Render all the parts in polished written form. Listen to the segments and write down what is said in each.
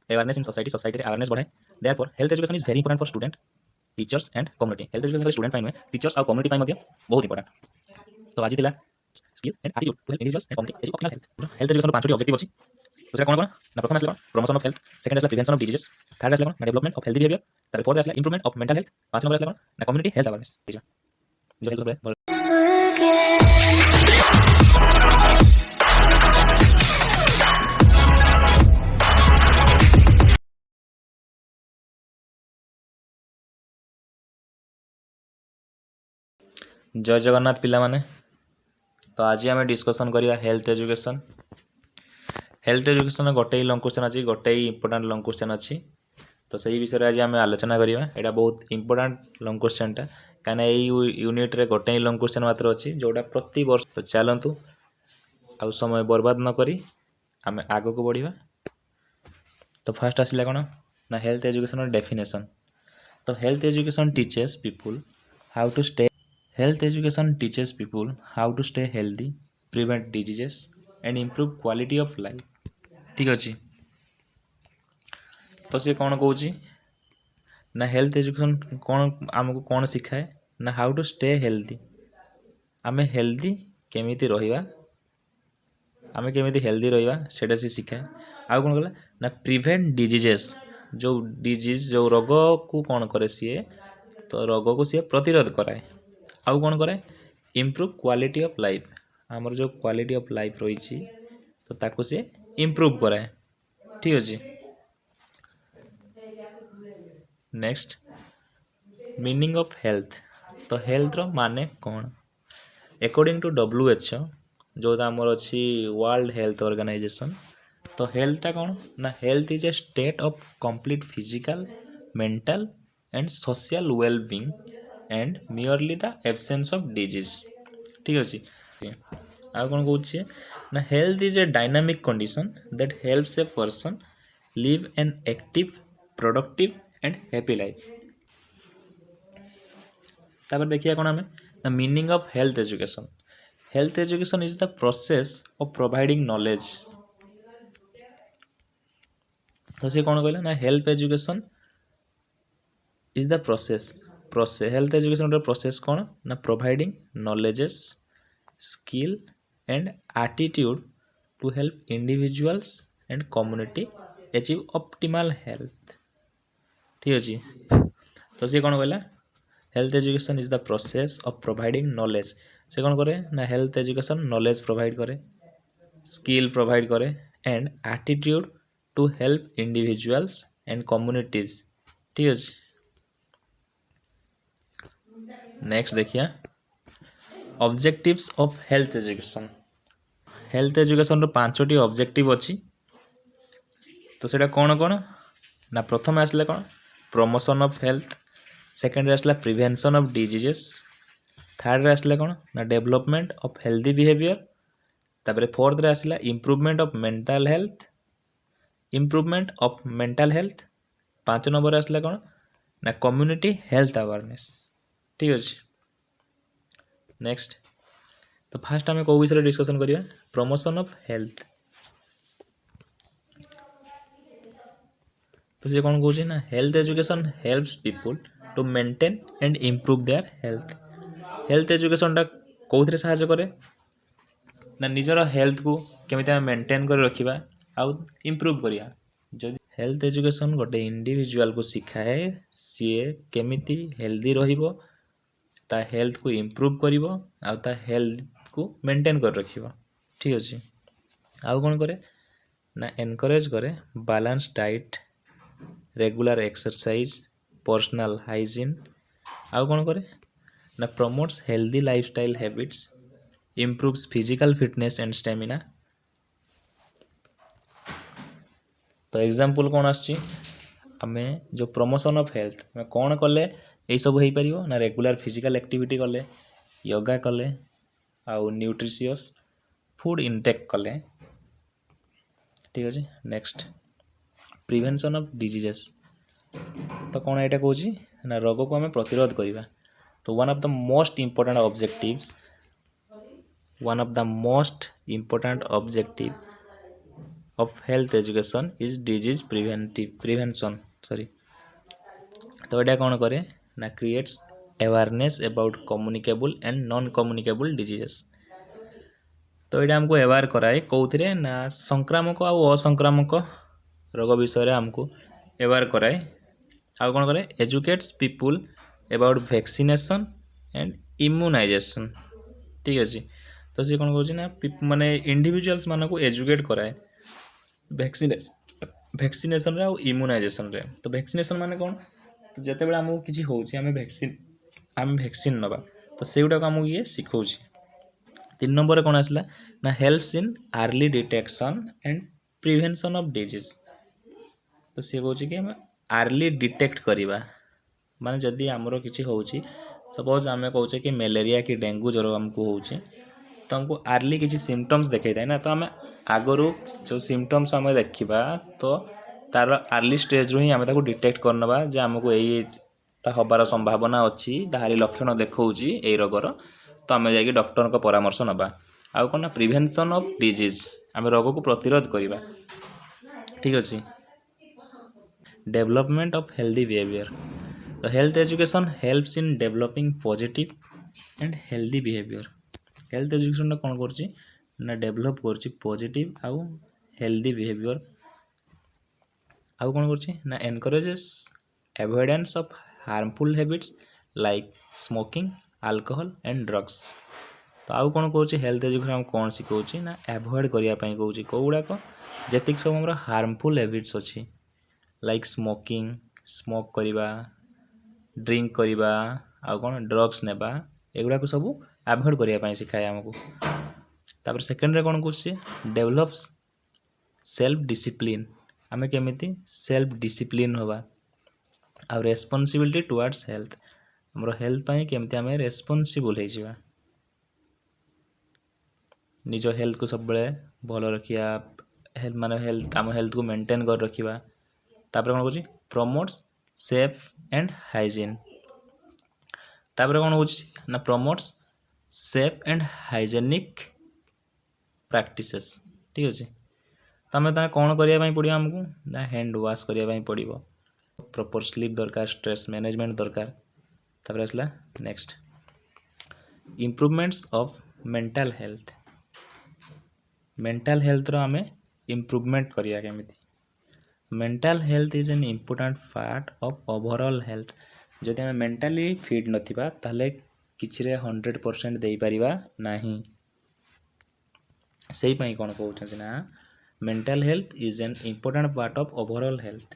awareness in society, society awareness बढ़ाए. Therefore health education is very important for student, teachers and community. Health education खाली student ପାଇଁ ନୁହେଁ, teachers ଆଉ community ପାଇଁ ମଧ୍ୟ ବହୁତ important. तो आज थिला skill and attitude to help individuals and community achieve optimal health. Health education ପାଞ୍ଚଟି objective ଅଛି. तो सेटा कोन कोन ना प्रथम आसला promotion of health, second आसला prevention of diseases, third आसला ना development of healthy behavior, तापर फोर्थ आसला improvement of mental health, पांच नंबर आसला ना community health awareness. ठीक है जो हेल्थ पे जय जगन्नाथ पिला माने. तो आज आम डिस्कसन करिया हेल्थ एजुकेशन. हेल्थ एजुकेशन गोटे ही लंग क्वेश्चन अच्छी, गोटे ही इंपोर्टाट लंग क्वेश्चन अच्छी. तो सही विषय आज आम आलोचना करिया. एटा बहुत इंपोर्टाट लंग क्वेश्चनटा कहीं यही यूनिट रे गोटे ही लंग क्वेश्चन मात्र अच्छी जोटा प्रति वर्ष. तो चलतु आ समय बर्बाद न करी आम आग को बढ़िया. तो फास्ट आसला कौन ना हेल्थ एजुकेशन डेफिनेशन. तो health education teaches people how to stay. Health education teaches people how to stay healthy, prevent diseases and improve quality of life. ठीक अच्छे. तो सी कौन कौच ना हेल्थ एजुकेशन कौन आमको कौन सिखाए ना हाउ टू स्टे हेल्दी. आम हेल्दी केमिति रहिबा, आम केमिति हेल्दी रहिबा सेटा सी सिखाए. आउ कौन कला ना प्रिवेंट डिजीजेस. जो डिजीज जो रोग को कौन करे सी, तो रोग को सी प्रतिरोध कराए. आउ कौन करे इम्प्रूव क्वालिटी ऑफ लाइफ. आमर जो क्वालिटी ऑफ लाइफ रही तो ताको से इम्प्रूव कराए. ठीक अच्छे. Next meaning of health. तो हेल्थ रो माने कौन अकॉर्डिंग टू WHO जो आमर अच्छी वर्ल्ड हेल्थ ऑर्गेनाइजेशन. तो हेल्थ टा कौन ना health is a state of complete physical, mental and social wellbeing and merely the absence of disease. ठीक अच्छे. आ कौन कौन ना health is a dynamic condition that helps a person live an active, productive and happy life. तापर देखिए कौन आम ना meaning of health education. Health education is the process of providing knowledge. तो सी कौन कहला ना health education is the process. Health education process कौन ना providing knowledges, skill and attitude to help individuals and community achieve optimal health. ठीक अच्छे. तो सी कौन कहला health education is the process of providing knowledge. से कौन करे ना हेल्थ एजुकेशन नॉलेज प्रोवाइड करे, स्किल प्रोवाइड करे and attitude to help individuals and communities. ठीक अच्छे. नेक्स्ट देखिए objectives of health education. Health education पांचटी ऑब्जेक्टिव अच्छी. तो सेटा कौन कौन ना प्रथम आसला कौन प्रमोशन ऑफ हेल्थ, सेकेंड आसला प्रिवेंशन ऑफ डिजीजेस, थर्ड आसला कौन ना डेवलपमेंट ऑफ हेल्दी बिहेवियर, तापर फोर्थ आसला इम्प्रूवमेंट ऑफ मेंटल हेल्थ, पांच नंबर आसला कौन ना कम्युनिटी हेल्थ अवेयरनेस. ठीक अच्छे. नेक्स्ट तो फास्ट आम कौ विषय डिस्कसन करिया प्रमोशन ऑफ हेल्थ. तो सी कौन कौन ना health education helps people to maintain and improve their health. Health education टा कौन साहाय्य करे ना निजर हेल्थ को केमिति आम मेंटेन कर रखिबा आउ इम्प्रूव करिया. जदि हेल्थ एजुकेशन गोटे इंडिविजुअल को सिखाए सी केमिति हेल्दी रहिबो, ता हेल्थ को इम्प्रूव करिबो आ ता हेल्थ को मेंटेन कर रखिबो. ठीक अच्छे. आउ कौन करे ना एनकरेज करे balance diet, regular exercise, personal hygiene. आउ कौन करे ना promotes healthy lifestyle habits, improves physical fitness and stamina. तो एग्जांपल कौन आछि आमे जो प्रमोशन ऑफ हेल्थ में कौन कले यही सब हो पार ना रेगुलर फिजिकल एक्टिविटी कले, योगा कले आउ न्यूट्रिशियस फूड इनटेक कले. ठीक अच्छे. Next prevention of diseases. तो कौन यहाँ कौच ना रोग को आम प्रतिरोध करवा. तो one of the most important objective of health education is disease prevention sorry. तो यहाँ कौन करे ना creates awareness about communicable and non communicable diseases. तो यहाँ हमको अवेयर कराए कौन ना संक्रामक आ असंक्रामक रोग विषय हमको अवेयर कराए। आउ कौन करे educates people about vaccination and immunization. ठीक अच्छे तो सी कौन कौन ना माने इंडिविजुअल्स मानक एजुकेट कराए वैक्सीनेशन रे और इम्यूनाइजेशन रे। तो वैक्सीनेशन माने कौन जिते बड़े आमको किसी होची आम वैक्सीन नवा तो से गुड़ाक आमको ये शिखौ। 3 नंबर कौन आसला ना helps in early detection and prevention of disease. तो सी कौन कि आम अर्ली डिटेक्ट करवा माने जदि आमर किसी होची सपोज आम कहे कि मलेरिया कि डेंगू ज्वर आमको होची तो हमको अर्ली किसी सिम्पटम्स देखा था ना तो आम आगु जो सिम्पटम्स आम देखा तो तार अर्ली स्टेज रू ही आम डिटेक्ट करनवा जे आमको यहीटा हबार संभावना अच्छी ताहारी लक्षण देखौची ए रोगर तो आम जा डॉक्टर को परामर्श नवा। आउ कौन ना प्रिवेंशन ऑफ डिजीज आम रोग को प्रतिरोध करवा। ठीक अच्छे डेवलपमेंट ऑफ हेल्दी बिहेवियर। तो health education helps in developing positive and healthy behaviour. Health education कौन कर डेवलप कर पॉजिटिव आउ हेल्दी बिहेवियर। आउ कौन कर encourages avoidance of harmful habits like smoking alcohol and drugs. तो आउ कौन कौन हेल्थ एजुकेशन कौन शिखौची ना एवॉइड करने कौच कौ गुड़ाक जी सब आम हार्मफुल हैबिट्स अच्छी लाइक स्मोकिंग स्मोक करवा ड्रिंक करवा आउ कौन ड्रग्स नेबा एगुड़ाक सब एवॉइड करने शिखाए आमको। तापर सेकेंड रे कौन कर डेवलप्स सेल्फ डिसिप्लिन आम केमिति सेल्फ डिसिप्लिन होगा आ रेस्पॉन्सिबिलिटी टुवर्ड्स हेल्थ हमरो हेल्थ पाई केमिति आम रेस्पॉन्सिबल हो निज हेल्थ को सब बड़े भल रखिया हेल्थ माने हेल्थ आम हेल्थ को मेंटेन कर रखिया। तापर कौन कर प्रमोट्स सेफ एंड हाइजीन। तापर कौन हो promotes safe and hygienic practices. ठीक अच्छे तो आम कौन करने पड़ो आमको ना हैंड वाश करने पड़ो प्रॉपर स्लीप दरकार स्ट्रेस मैनेजमेंट दरकार। तापर आसला next improvements of mental health. Mental health रो आम इम्प्रूवमेंट करिया केमिति mental health is an important part of overall health. जदि आम मेंटली फिट नथिबा ताले किछि रे 100% दे परिबा नाही। सेही पई कोन कहउछन ना mental health is an important part of overall health.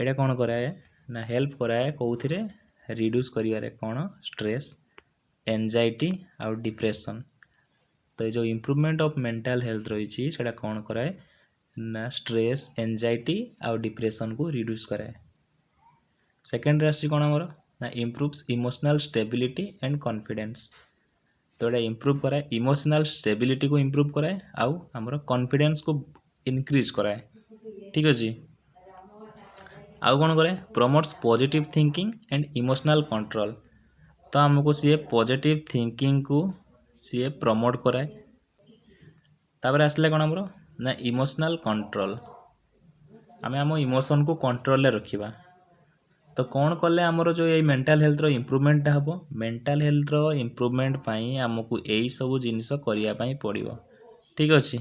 एटा कोन कराए ना हेल्प कराए कौथिरे रिड्यूस करिवारे कोन स्ट्रेस एंजाइटी और डिप्रेशन। तो ये जो इम्प्रूवमेंट ऑफ मेंटल हेल्थ रही है कौन कराए ना स्ट्रेस एंजाइटी और डिप्रेशन को रिड्यूस कराए। सेकेंड राशि कौन आमर ना improves emotional stability and confidence. तो ये इम्प्रूव कराए इमोशनल स्टेबिलिटी को इम्प्रूव कराए आउ आमर कॉन्फिडेंस को इनक्रीज कराए। ठीक अच्छे आउ कौन करे promotes positive thinking and emotional control. तो आमको सी पॉजिटिव थिंकिंग को सी प्रमोट कराए। तापर आसले कौन आमर ना इमोशनल कंट्रोल आम आम इमोशन को कंट्रोल रखिबा। तो कौन कले आमर जो ये मेंटल हेल्थ रो इम्प्रूवमेंट हम मेंटल हेल्थ रो इम्प्रूवमेंट पाई आमको यही सब जिनिस करिया पाई पड़िबो। ठीक अच्छे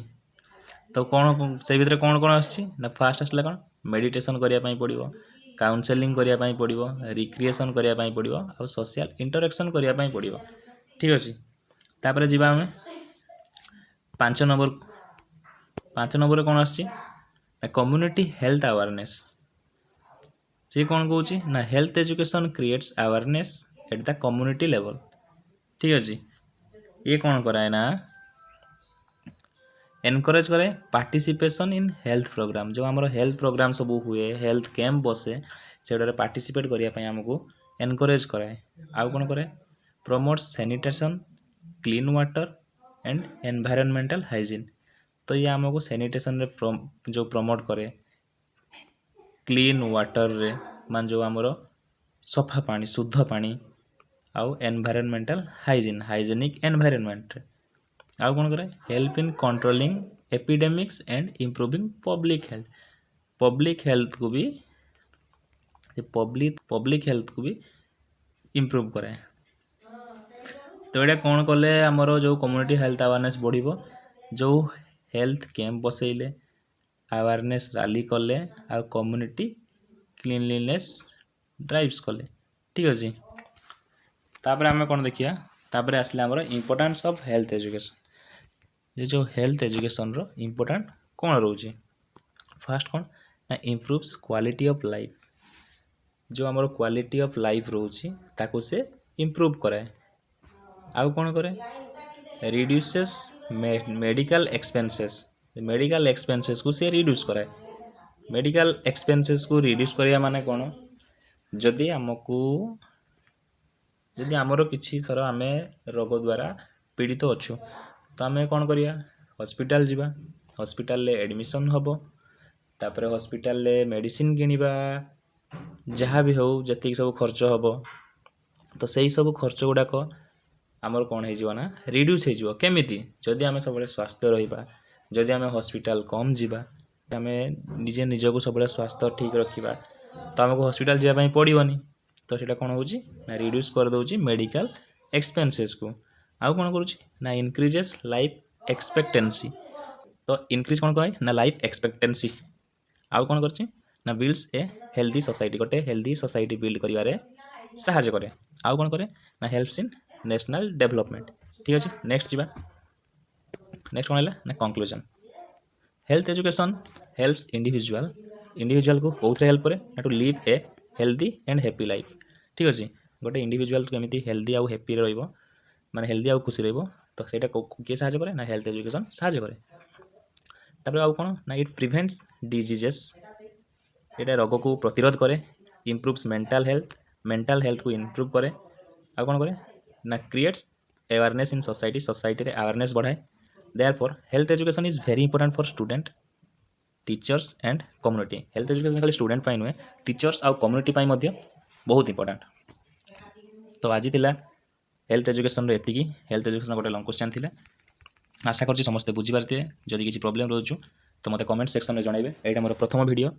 तो कौन से भीतर कौन कौन आछि ना फास्ट आसला कौन मेडिटेशन करिया पाई पड़िबो काउंसलिंग करिया पाई पड़िबो रिक्रिएशन करिया पाई पड़िबो और सोशल इंटरेक्शन करिया पाई पड़िबो। ठीक अच्छे तापर जीवा आमे 5 नंबर कौन आछि कम्युनिटी हेल्थ अवेयरनेस। सी कौन कहूँ ना health education creates awareness at the community level. ठीक अच्छे ये कौन कराए ना एनकरेज करे पार्टिसिपेशन इन हेल्थ प्रोग्राम। जो आमर हेल्थ प्रोग्राम सब हुए हेल्थ कैंप बसे से पार्टिसिपेट करने आमको एनकरेज कराए। आउ कौन करे promote sanitation clean water and environmental hygiene. तो ये आमको सैनिटेशन रे जो प्रमोट करे क्लीन वाटर रे मान जो आमर सफा पानी शुद्ध पानी आउ एनवायरनमेंटल हाइजीन हाइजेनिक एनवायरनमेंट रे। आउ कौन करे help in controlling epidemics and improving public health को भी पब्लिक हेल्थ को भी इम्प्रूव करे। तो ये कौन कले आमर जो कम्युनिटी हेल्थ अवेयरनेस बढ़िबो जो हेल्थ कैंप बसैले अवेयरनेस रैली कले आ कम्युनिटी क्लीनलीनेस ड्राइव्स कले ठीक अच्छे। तापर आम कौन देखिया तापर आसले आमर इम्पोर्टेंस ऑफ हेल्थ एजुकेशन। ये जो हेल्थ एजुकेशन रो इम्पोर्टेंट कौन रोचे फास्ट कौन ना इम्प्रूव्स क्वालिटी ऑफ लाइफ। जो आमर क्वालिटी ऑफ लाइफ रोचे ताको से इम्प्रूव कराए। आउ कौन करे रिड्यूसेस मेडिकल एक्सपेंसेस को से रिड्यूस कराए। मेडिकल एक्सपेंसेस को रिड्यूस करिया माने कौन जदि आमर किसी थर आम रोग द्वारा पीड़ित अच्छु तो आम कौन करिया हॉस्पिटल जीवा हॉस्पिटल ले एडमिशन हबो तापर हॉस्पिटल ले मेडिसिन किनिबा जहाँ भी हो जति सब खर्च हबो तो सही सब खर्च गुड़ाक आमर कौन हो ना रिड्यूस हो केमिति जदि आम सब स्वास्थ्य रहिबा जदि आम हॉस्पिटल कम जीवा आम निजे निजको सब स्वास्थ्य ठीक रखा तो आमको हॉस्पिटल जावाई पड़ोनी तो सीटा कौन हो रिड्यूस कर दौर मेडिकल एक्सपेंसेस को। आउ कौन करुँच ना इनक्रीजेस लाइफ एक्सपेक्टेंसी तो इनक्रीज कौन कहे ना लाइफ एक्सपेक्टेंसी। आउ कौन कर ना बिल्ड्स ए हेल्दी सोसाइटी गोटे हेल्दी सोसाइटी बिल्ड करिवारे साहाय्य करे। आउ कौन करे ना हेल्प्स इन नेशनल डेवलपमेंट ठीक अच्छे। नेक्स्ट जीवा नेक्स्ट कौन है ना conclusion health education helps individual को कौन हेल्प करे ना to live a healthy and happy life ठीक अच्छे। गोटे इंडिविजुअल केमी हेल्दी आउ हैप्पी रहिबो माने हेल्दी आउ खुशी रहिबो तो सेटा किए साहाय्य करे ना हेल्थ एजुकेशन साहाय्य करे। तापर आउ कौन ना इट प्रिवेंट्स डिजीजेस ये रोग को प्रतिरोध करे इम्प्रूव्स मेंटल हेल्थ को इम्प्रूव करे। आउ कौन करे ना क्रिएट्स अवेयरनेस इन सोसाइटी रे अवेयरनेस बढ़ाए। Therefore health education is very important for student teachers and community. Health education खाली स्टूडेंट पाई नुहे टीचर्स आउ कम्युनिटी पाई मध्य बहुत इंपोर्टेंट। तो आज थिला हेल्थ एजुकेशन एति हेल्थ एजुकेशन गोटे लंग क्वेश्चन थिला आशा करछि समस्ते बुझी पारथिबे। जदि किसी प्रॉब्लम रोचु तो मते कमेंट सेक्शन में जनइबे। एटा मोर प्रथम वीडियो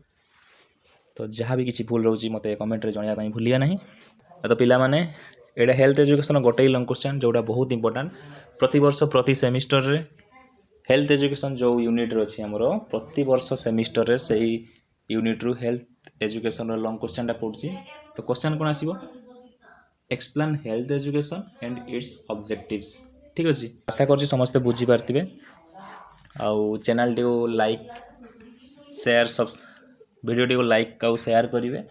तो जहाँ भी किसी भूल रोची मते कमेंट रे जणाया भूलिए नहीं। तो पिला माने एटा हेल्थ एजुकेशन गोटे लंग क्वेश्चन जोटा बहुत इंपोर्टेंट प्रति वर्ष प्रति सेमिस्टर रे हेल्थ एजुकेशन जो यूनिट अच्छी आमर प्रति वर्ष सेमिस्टर रे सही यूनिट रु हेल्थ एजुकेशन लंग क्वेश्चन टा पड़ुछि। तो क्वेश्चन कौन आसीबो explain health education and its objectives ठीक अच्छे। आशा करछि समस्ते बुझी पारथिबे। आउ चैनल टी को लाइक शेयर वीडियो टी को लाइक आउ शेयर करेंगे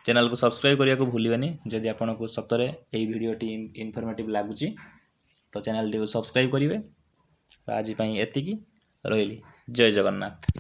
चैनल को सब्सक्राइब करने को भूलिए। जदि आपन को सतरे यही वीडियो टी इनफॉर्मेटिव लगुच तो चैनल टी को सब्सक्राइब करेंगे। आज एति रही जय जगन्नाथ।